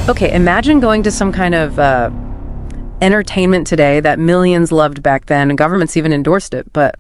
Okay, imagine going to some kind of entertainment today that millions loved back then, and governments even endorsed it, but,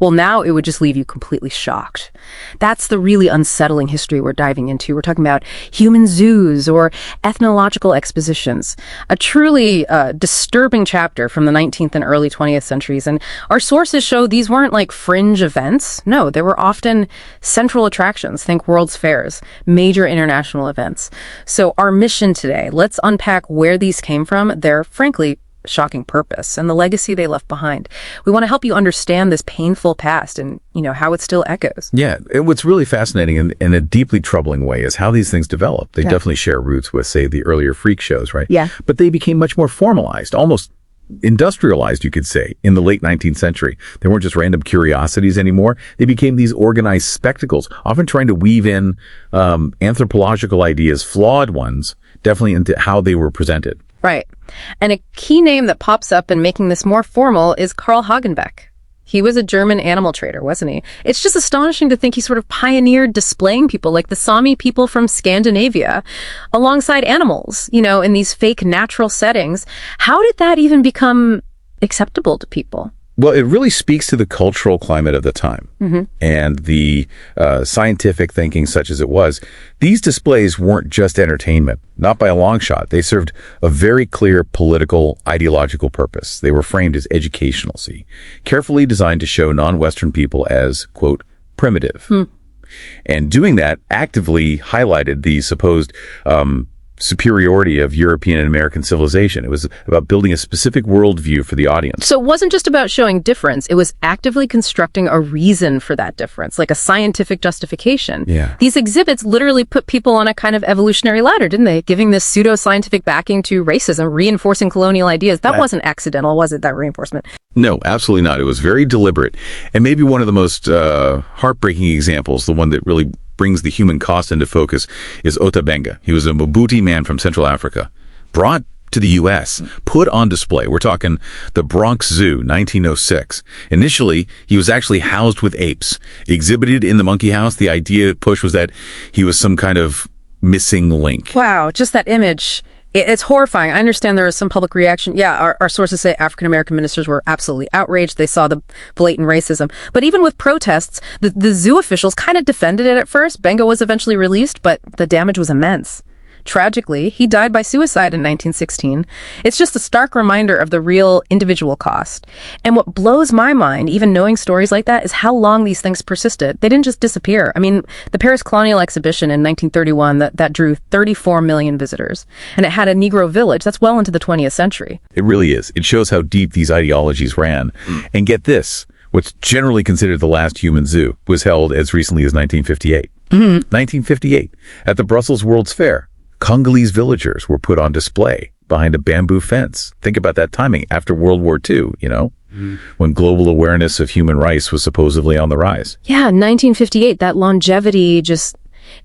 well, now it would just leave you completely shocked. That's the really unsettling history we're diving into. We're talking about human zoos or ethnological expositions, a truly disturbing chapter from the 19th and early 20th centuries. And our sources show these weren't like fringe events. No, they were often central attractions. Think World's Fairs, major international events. So our mission today, let's unpack where these came from, their, frankly, shocking purpose, and the legacy they left behind. We want to help you understand this painful past and, how it still echoes. Yeah, what's really fascinating in a deeply troubling way is how these things developed. They definitely share roots with, say, the earlier freak shows, right? Yeah. But they became much more formalized, almost industrialized, you could say, in the late 19th century. They weren't just random curiosities anymore. They became these organized spectacles, often trying to weave in anthropological ideas, flawed ones, definitely into how they were presented. Right. And a key name that pops up in making this more formal is Carl Hagenbeck. He was a German animal trader, wasn't he? It's just astonishing to think he sort of pioneered displaying people like the Sami people from Scandinavia alongside animals, in these fake natural settings. How did that even become acceptable to people? Well, it really speaks to the cultural climate of the time and the scientific thinking such as it was. These displays weren't just entertainment, not by a long shot. They served a very clear political, ideological purpose. They were framed as educational, carefully designed to show non-Western people as, quote, primitive. And doing that actively highlighted the supposed superiority of European and American civilization. It was about building a specific worldview for the audience. So it wasn't just about showing difference. It was actively constructing a reason for that difference, like a scientific justification. Yeah. These exhibits literally put people on a kind of evolutionary ladder, didn't they? Giving this pseudo-scientific backing to racism, reinforcing colonial ideas. That wasn't accidental, was it, that reinforcement? No, absolutely not. It was very deliberate. And maybe one of the most heartbreaking examples, the one that really brings the human cost into focus, is Ota Benga. He was a Mbuti man from Central Africa, brought to the U.S., put on display. We're talking the Bronx Zoo, 1906. Initially, he was actually housed with apes, exhibited in the monkey house. The idea push was that he was some kind of missing link. Wow, just that image. It's horrifying. I understand there was some public reaction. Yeah, our sources say African-American ministers were absolutely outraged. They saw the blatant racism. But even with protests, the zoo officials kind of defended it at first. Benga was eventually released, but the damage was immense. Tragically, he died by suicide in 1916. It's just a stark reminder of the real individual cost. And what blows my mind, even knowing stories like that, is how long these things persisted. They didn't just disappear. I mean, the Paris Colonial Exhibition in 1931, that drew 34 million visitors. And it had a Negro village. That's well into the 20th century. It really is. It shows how deep these ideologies ran. And get this, what's generally considered the last human zoo was held as recently as 1958. 1958, at the Brussels World's Fair. Congolese villagers were put on display behind a bamboo fence. Think about that timing after World War II, when global awareness of human rights was supposedly on the rise. Yeah, 1958, that longevity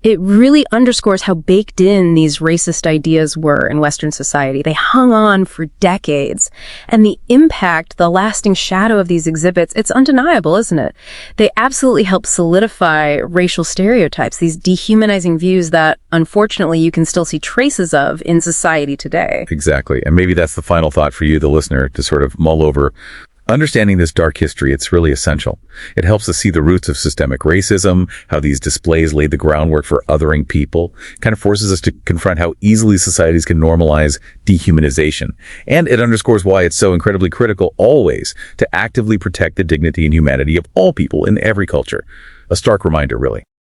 it really underscores how baked in these racist ideas were in Western society. They hung on for decades. And the impact, the lasting shadow of these exhibits, it's undeniable, isn't it? They absolutely help solidify racial stereotypes, these dehumanizing views that, unfortunately, you can still see traces of in society today. Exactly. And maybe that's the final thought for you, the listener, to sort of mull over. Understanding this dark history, it's really essential. It helps us see the roots of systemic racism, how these displays laid the groundwork for othering people, kind of forces us to confront how easily societies can normalize dehumanization. And it underscores why it's so incredibly critical always to actively protect the dignity and humanity of all people in every culture. A stark reminder, really.